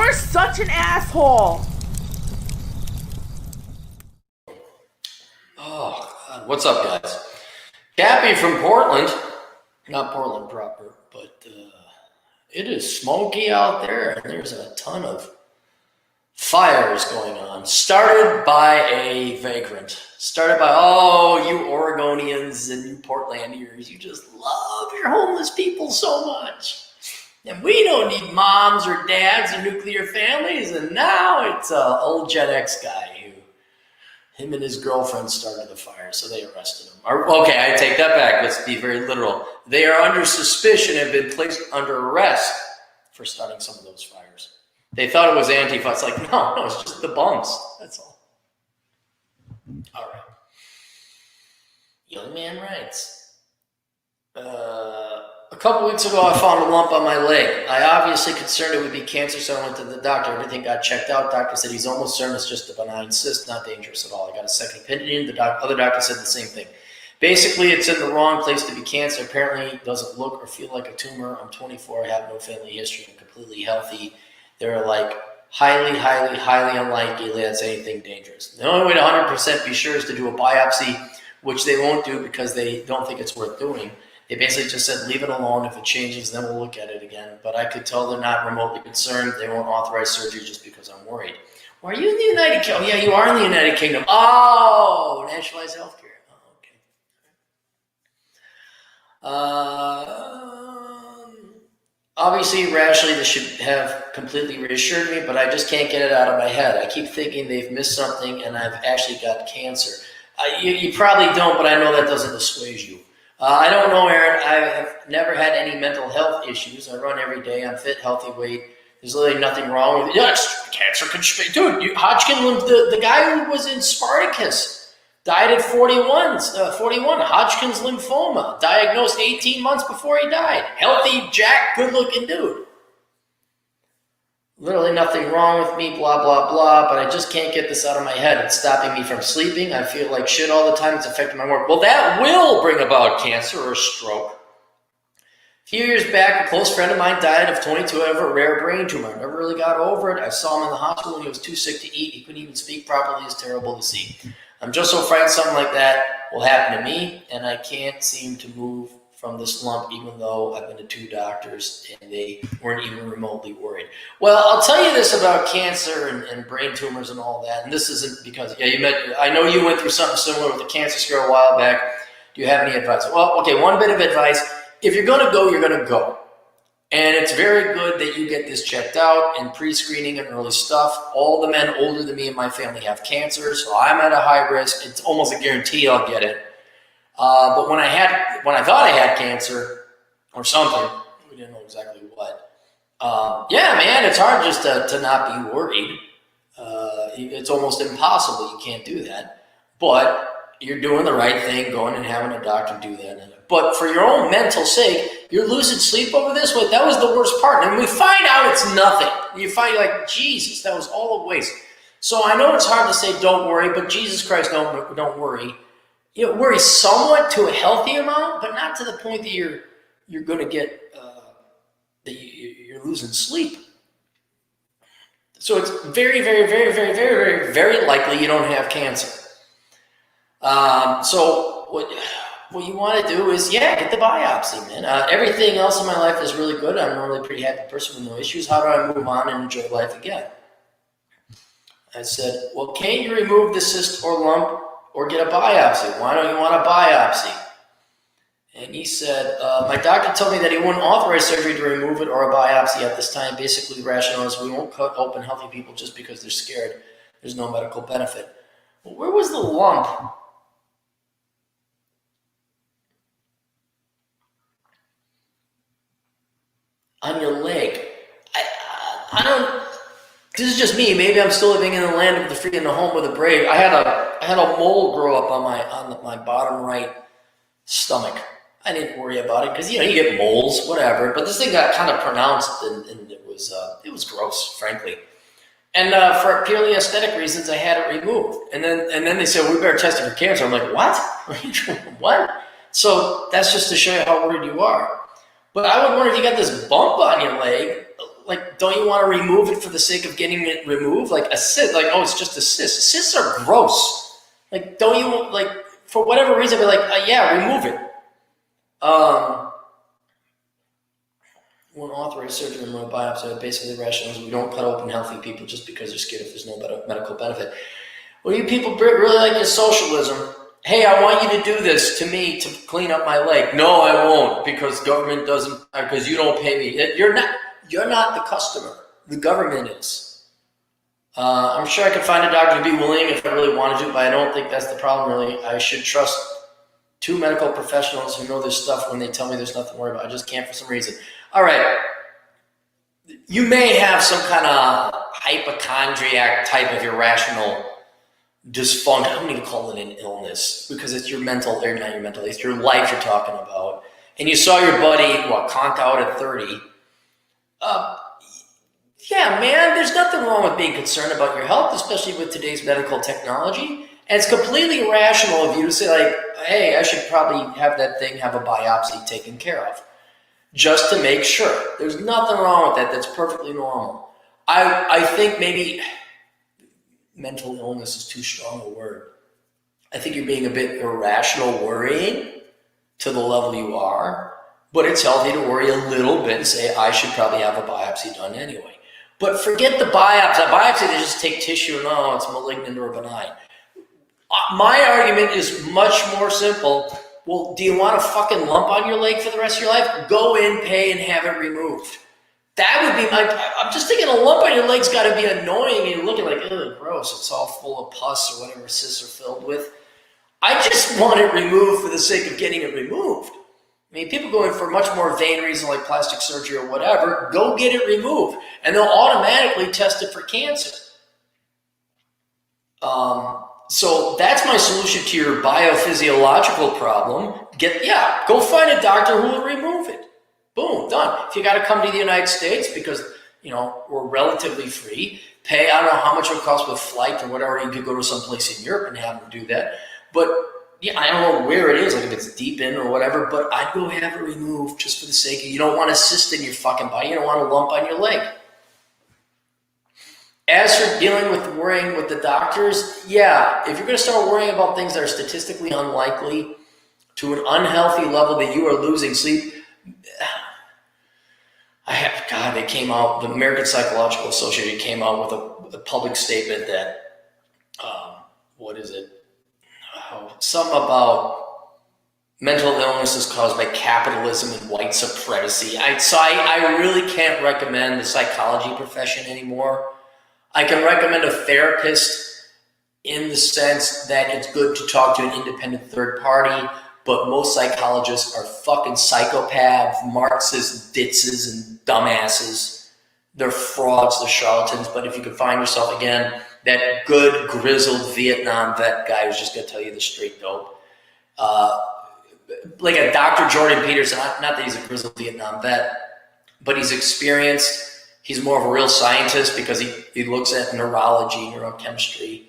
You're such an asshole. Oh, God. What's up, guys? Cappy from Portland. Not Portland proper, but it is smoky out there, and there's a ton of fires going on. Started by a vagrant. Started by, oh, you Oregonians and you Portlandiers, you just love your homeless people so much. And we don't need moms or dads or nuclear families. And now it's an old Gen X guy him and his girlfriend started the fire, so they arrested him. Okay, I take that back. Let's be very literal. They are under suspicion and have been placed under arrest for starting some of those fires. They thought it was Antifa. It's like, no, it's just the bums. That's all. All right. Young man writes. A couple weeks ago, I found a lump on my leg. I obviously concerned it would be cancer, so I went to the doctor. Everything got checked out. Doctor said he's almost certain it's just a benign cyst, not dangerous at all. I got a second opinion. The other doctor said the same thing. Basically, it's in the wrong place to be cancer. Apparently, it doesn't look or feel like a tumor. I'm 24. I have no family history. I'm completely healthy. They're like highly, highly, highly unlikely that's anything dangerous. The only way to 100% be sure is to do a biopsy, which they won't do because they don't think it's worth doing. They basically just said, leave it alone. If it changes, then we'll look at it again. But I could tell they're not remotely concerned. They won't authorize surgery just because I'm worried. Well, are you in the United Kingdom? Oh, yeah, you are in the United Kingdom. Oh, nationalized healthcare. Oh, okay. Obviously, rationally, this should have completely reassured me, but I just can't get it out of my head. I keep thinking they've missed something, and I've actually got cancer. You probably don't, but I know that doesn't dissuade you. I don't know, Aaron. I have never had any mental health issues. I run every day. I'm fit, healthy weight. There's literally nothing wrong with it. Yeah, it's cancer. Dude, Hodgkin, the guy who was in Spartacus died at 41. Hodgkin's lymphoma. Diagnosed 18 months before he died. Healthy, jacked, good-looking dude. Literally nothing wrong with me, blah, blah, blah, but I just can't get this out of my head. It's stopping me from sleeping. I feel like shit all the time. It's affecting my work. Well, that will bring about cancer or a stroke. A few years back, a close friend of mine died of 22 of a rare brain tumor. I never really got over it. I saw him in the hospital and he was too sick to eat. He couldn't even speak properly. It's terrible to see. I'm just so frightened something like that will happen to me, and I can't seem to move from this lump, even though I've been to 2 doctors and they weren't even remotely worried. Well, I'll tell you this about cancer and brain tumors and all that, and this isn't because, I know you went through something similar with the cancer scare a while back. Do you have any advice? Well, okay, one bit of advice. If you're going to go, you're going to go. And it's very good that you get this checked out and pre-screening and early stuff. All the men older than me in my family have cancer, so I'm at a high risk. It's almost a guarantee I'll get it. But when I thought I had cancer or something, we didn't know exactly what. Yeah, man, it's hard just to not be worried. It's almost impossible. You can't do that. But you're doing the right thing, going and having a doctor do that. But for your own mental sake, you're losing sleep over this. Wait, that was the worst part. And we find out it's nothing. You find like, Jesus, that was all a waste. So I know it's hard to say don't worry, but Jesus Christ, don't worry. You know, worry somewhat to a healthy amount, but not to the point that you're going to get you're losing sleep. So it's very, very, very, very, very, very, very likely you don't have cancer. So what you want to do is, get the biopsy, man. Everything else in my life is really good. I'm a really pretty happy person with no issues. How do I move on and enjoy life again? I said, well, can't you remove the cyst or lump or get a biopsy? Why don't you want a biopsy? And he said, my doctor told me that he wouldn't authorize surgery to remove it or a biopsy at this time. Basically, the rationale is we won't cut open healthy people just because they're scared. There's no medical benefit. Well, where was the lump? On your leg. I don't. This is just me. Maybe I'm still living in the land of the free and the home of the brave. I had a mole grow up on my bottom right stomach. I didn't worry about it because you get moles, whatever. But this thing got kind of pronounced, and it was gross, frankly. And for purely aesthetic reasons, I had it removed. And then they said, we better test it for cancer. I'm like, what? What? So that's just to show you how worried you are. But I would wonder if you got this bump on your leg. like, don't you want to remove it for the sake of getting it removed? Like a cyst, like, oh, it's just a cyst. Cysts are gross. Like, don't you, like, for whatever reason, be like, yeah, remove it. When authorized surgery and remote biopsy, basically the rationale is we don't cut open healthy people just because they're scared if there's no medical benefit. Well, you people really like your socialism. Hey, I want you to do this to me to clean up my leg. No, I won't, because government doesn't, because you don't pay me. You're not the customer. The government is. I'm sure I could find a doctor to be willing if I really wanted to, but I don't think that's the problem, really. I should trust two medical professionals who know this stuff when they tell me there's nothing to worry about. I just can't for some reason. All right. You may have some kind of hypochondriac type of irrational dysfunction. I don't even call it an illness because it's your mental, or not your mental, it's your life you're talking about. And you saw your buddy, conk out at 30. Yeah, man, there's nothing wrong with being concerned about your health, especially with today's medical technology. And it's completely irrational of you to say, like, hey, I should probably have that thing, have a biopsy taken care of, just to make sure. There's nothing wrong with that. That's perfectly normal. I think maybe mental illness is too strong a word. I think you're being a bit irrational worrying to the level you are, but it's healthy to worry a little bit and say, I should probably have a biopsy done anyway. But forget the biopsy. A biopsy, they just take tissue and, oh, it's malignant or benign. My argument is much more simple. Well, do you want a fucking lump on your leg for the rest of your life? Go in, pay, and have it removed. That would be I'm just thinking a lump on your leg's got to be annoying and you're looking like, ugh, gross. It's all full of pus or whatever cysts are filled with. I just want it removed for the sake of getting it removed. I mean, people go in for much more vain reason like plastic surgery or whatever, go get it removed. And they'll automatically test it for cancer. So that's my solution to your biophysiological problem. Go find a doctor who will remove it. Boom, done. If you got to come to the United States because, we're relatively free, pay, I don't know how much it would cost with flight or whatever, you could go to some place in Europe and have them do that. But yeah, I don't know where it is, like if it's deep in or whatever, but I'd go have it removed just for the sake of, you don't want a cyst in your fucking body, you don't want a lump on your leg. As for dealing with worrying with the doctors, yeah, if you're going to start worrying about things that are statistically unlikely to an unhealthy level that you are losing sleep, they came out, the American Psychological Association came out with a public statement that, something about mental illness is caused by capitalism and white supremacy. I really can't recommend the psychology profession anymore. I can recommend a therapist in the sense that it's good to talk to an independent third party, but most psychologists are fucking psychopaths, Marxists, ditzes, and dumbasses. They're frauds, they're charlatans, but if you can find yourself, again, that good, grizzled Vietnam vet guy who's just going to tell you the straight dope, like a Dr. Jordan Peterson, not that he's a grizzled Vietnam vet, but he's experienced. He's more of a real scientist because he looks at neurology, neurochemistry,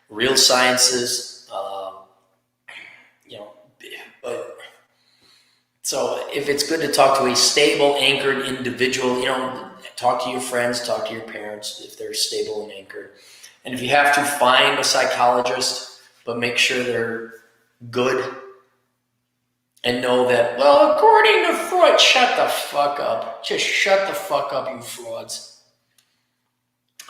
real sciences, so if it's good to talk to a stable, anchored individual, talk to your friends, talk to your parents if they're stable and anchored. And if you have to, find a psychologist, but make sure they're good and know that, well, according to Freud, shut the fuck up. Just shut the fuck up, you frauds.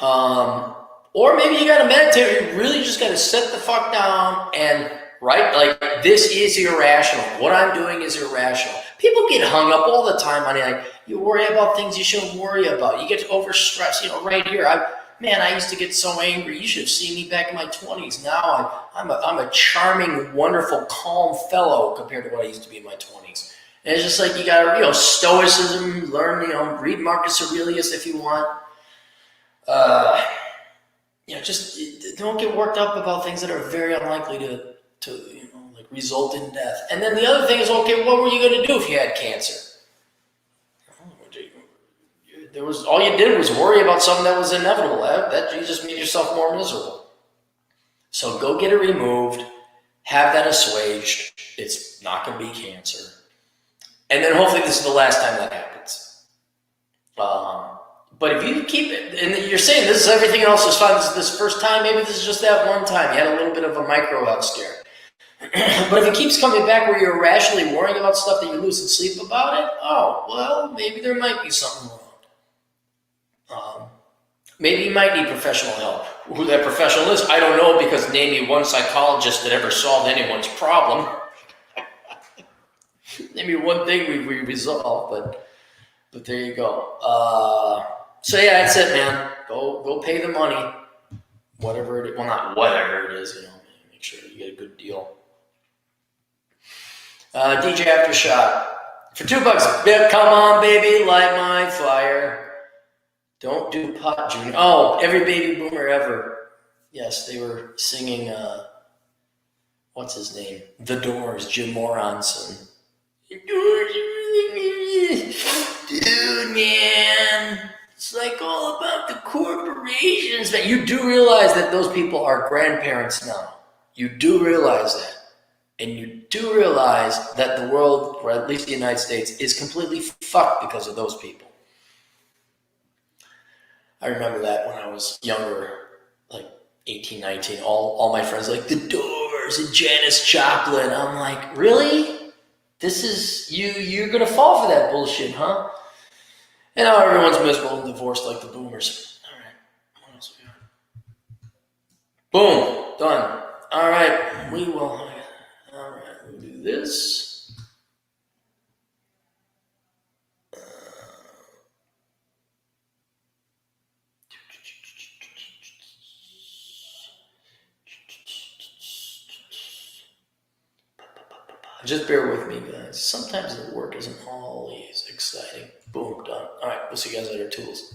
Or maybe you got to meditate. You really just got to sit the fuck down and, like, this is irrational. What I'm doing is irrational. People get hung up all the time on it. Like, you worry about things you shouldn't worry about. You get overstressed. Right here, I used to get so angry. You should have seen me back in my 20s. Now I'm a charming, wonderful, calm fellow compared to what I used to be in my 20s. And it's just like you got to, stoicism, learn, read Marcus Aurelius if you want. Just don't get worked up about things that are very unlikely to result in death. And then the other thing is, okay, what were you going to do if you had cancer? All you did was worry about something that was inevitable. That you just made yourself more miserable. So go get it removed, have that assuaged. It's not going to be cancer. And then hopefully this is the last time that happens. But if you keep it, and you're saying this is everything else is fine, this first time, maybe this is just that one time. You had a little bit of a micro health scare. But if it keeps coming back where you're irrationally worrying about stuff that you lose sleep about it, oh, well, maybe there might be something wrong. Maybe you might need professional help. Who that professional is, I don't know, because name me one psychologist that ever solved anyone's problem. Name me one thing we resolved, but there you go. So yeah, that's it, man. Go pay the money, whatever it is. Well, not whatever it is, make sure you get a good deal. DJ Aftershock. For $2, come on, baby, light my fire. Don't do pot, Junior. Oh, every baby boomer ever. Yes, they were singing, what's his name? The Doors, Jim Morrison. Dude, man, it's like all about the corporations. Man, you do realize that those people are grandparents now. You do realize that. And you do realize that the world, or at least the United States, is completely fucked because of those people. I remember that when I was younger, like 18, 19, all my friends like The Doors and Janis Joplin. I'm like, really? This is, you're going to fall for that bullshit, huh? And now everyone's miserable and divorced like the boomers. All right, what else we got? Boom, done. All right, we'll do this. Just bear with me, guys. Sometimes the work isn't always exciting. Boom, done. All right, we'll see you guys later, tools.